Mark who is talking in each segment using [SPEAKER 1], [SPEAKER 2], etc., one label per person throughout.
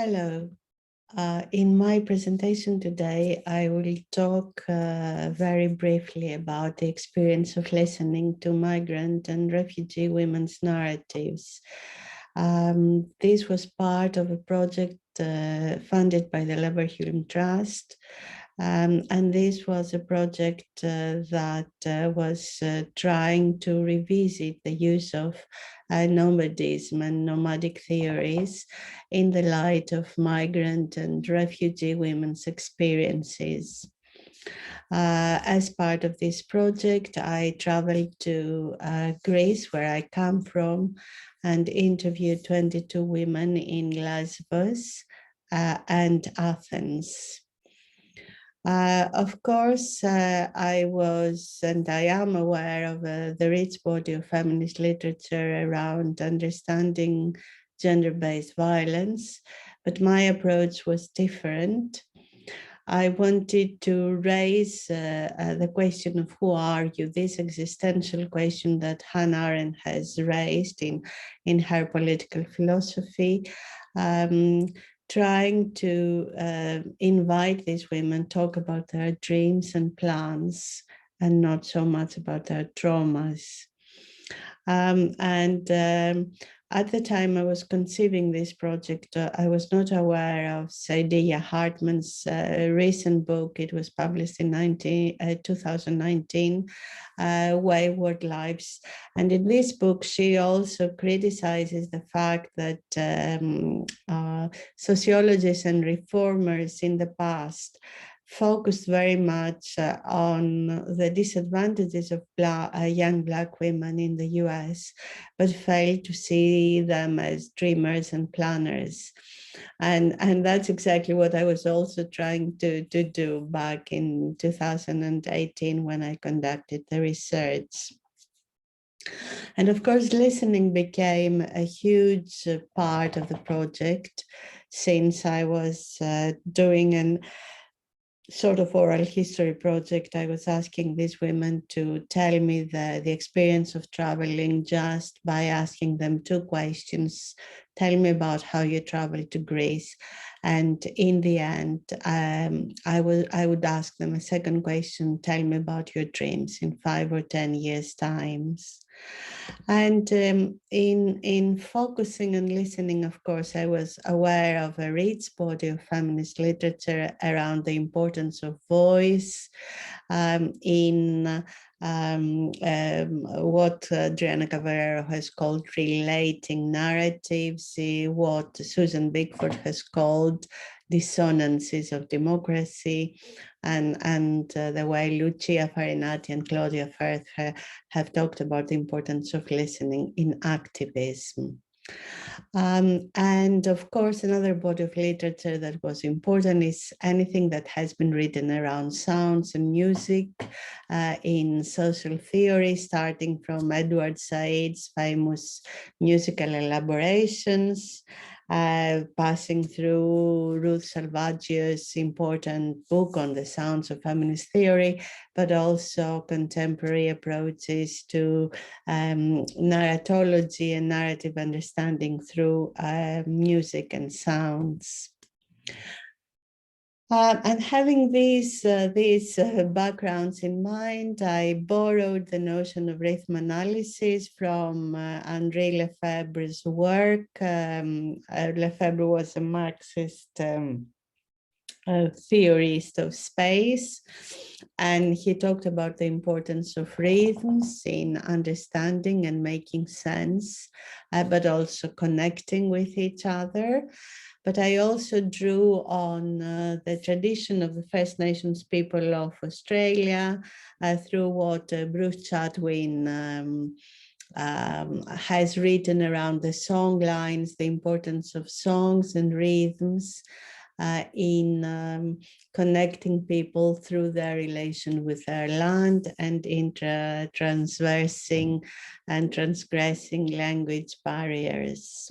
[SPEAKER 1] Hello. In my presentation today, I will talk very briefly about the experience of listening to migrant and refugee women's narratives. This was part of a project funded by the Leverhulme Trust. And this was a project that was trying to revisit the use of nomadism and nomadic theories in the light of migrant and refugee women's experiences. As part of this project, I traveled to Greece, where I come from, and interviewed 22 women in Lesbos and Athens. Of course, I was and I am aware of the rich body of feminist literature around understanding gender-based violence, but my approach was different. I wanted to raise the question of who are you, this existential question that Hannah Arendt has raised in her political philosophy, trying to invite these women talk about their dreams and plans and not so much about their traumas. At the time I was conceiving this project, I was not aware of Saidiya Hartman's recent book. It was published in 2019, Wayward Lives. And in this book, she also criticizes the fact that sociologists and reformers in the past focused very much on the disadvantages of young Black women in the US, but failed to see them as dreamers and planners. And that's exactly what I was also trying to do back in 2018 when I conducted the research. And of course, listening became a huge part of the project, since I was doing an sort of oral history project. I was asking these women to tell me the experience of traveling just by asking them two questions. Tell me about how you traveled to Greece. And in the end, I would ask them a second question, tell me about your dreams in 5 or 10 years' times. And in focusing and listening, of course, I was aware of a rich body of feminist literature around the importance of voice in what Adriana Cavalero has called relating narratives, what Susan Bickford has called dissonances of democracy, and the way Lucia Farinati and Claudia Firth have talked about the importance of listening in activism. And of course, another body of literature that was important is anything that has been written around sounds and music in social theory, starting from Edward Said's famous musical elaborations, passing through Ruth Salvaggio's important book on the sounds of feminist theory, but also contemporary approaches to narratology and narrative understanding through music and sounds. And having these backgrounds in mind, I borrowed the notion of rhythm analysis from Henri Lefebvre's work. Lefebvre was a Marxist theorist of space, and he talked about the importance of rhythms in understanding and making sense, but also connecting with each other. But I also drew on the tradition of the First Nations people of Australia through what Bruce Chatwin has written around the song lines, the importance of songs and rhythms in connecting people through their relation with their land and in transversing and transgressing language barriers.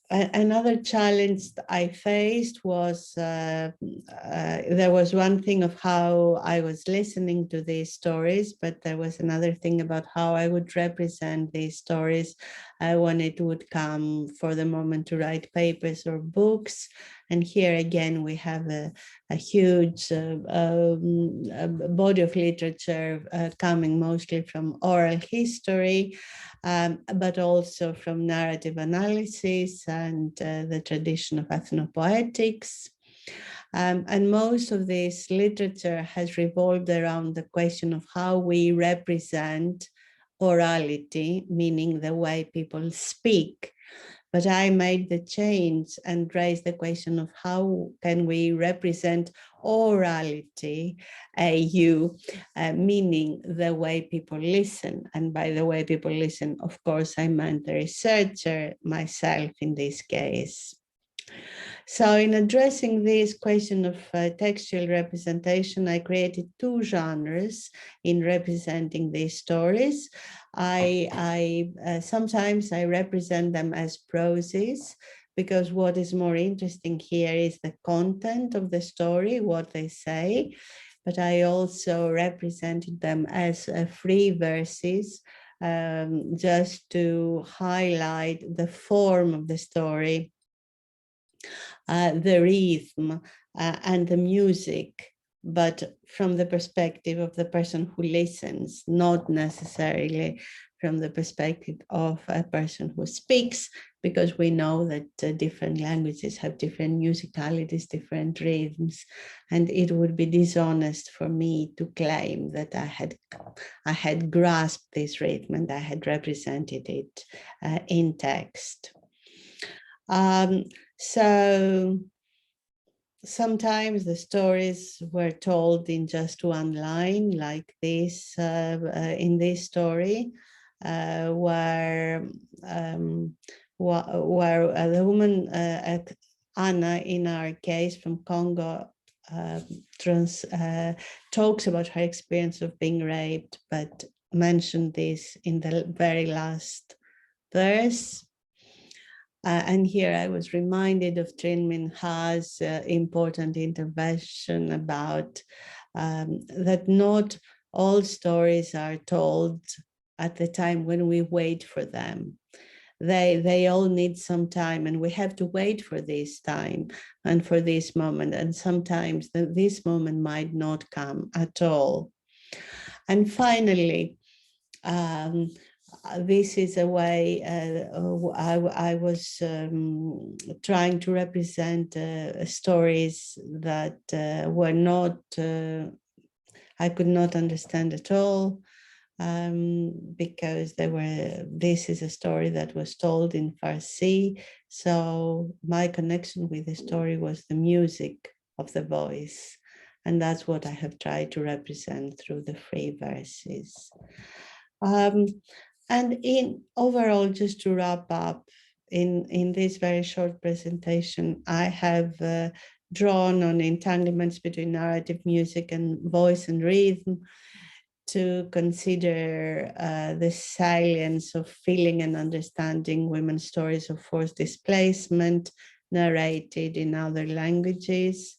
[SPEAKER 1] Another challenge I faced was, there was one thing of how I was listening to these stories, but there was another thing about how I would represent these stories when it would come for the moment to write papers or books. And here again, we have a huge body of literature coming mostly from oral history, but also from narrative analysis and the tradition of ethnopoetics. And most of this literature has revolved around the question of how we represent orality, meaning the way people speak. But I made the change and raised the question of how can we represent orality, AU, meaning the way people listen. And by the way people listen, of course, I meant the researcher, myself in this case. So in addressing this question of textual representation, I created 2 genres in representing these stories. Sometimes I represent them as proses, because what is more interesting here is the content of the story, what they say, but I also represented them as free verses, just to highlight the form of the story, the rhythm and the music, but from the perspective of the person who listens, not necessarily from the perspective of a person who speaks, because we know that different languages have different musicalities, different rhythms, and it would be dishonest for me to claim that I had grasped this rhythm and I had represented it in text. So sometimes the stories were told in just one line, like this in this story, where the woman, Anna, in our case from Congo, talks about her experience of being raped, but mentioned this in the very last verse. And here I was reminded of Trinh Minh Ha's important intervention about that not all stories are told at the time when we wait for them. They all need some time, and we have to wait for this time and for this moment. And sometimes this moment might not come at all. And finally, this is a way I was trying to represent stories that were not, I could not understand at all, because this is a story that was told in Farsi. So my connection with the story was the music of the voice. And that's what I have tried to represent through the free verses. And in overall, just to wrap up, in this very short presentation, I have drawn on entanglements between narrative, music, and voice and rhythm to consider the salience of feeling and understanding women's stories of forced displacement narrated in other languages.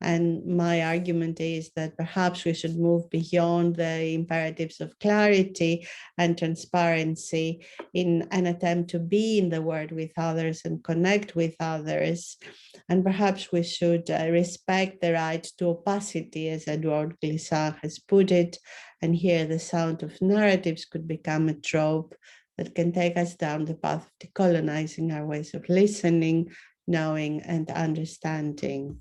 [SPEAKER 1] And my argument is that perhaps we should move beyond the imperatives of clarity and transparency in an attempt to be in the world with others and connect with others. And perhaps we should respect the right to opacity, as Edouard Glissant has put it. And here the sound of narratives could become a trope that can take us down the path of decolonizing our ways of listening, knowing, and understanding.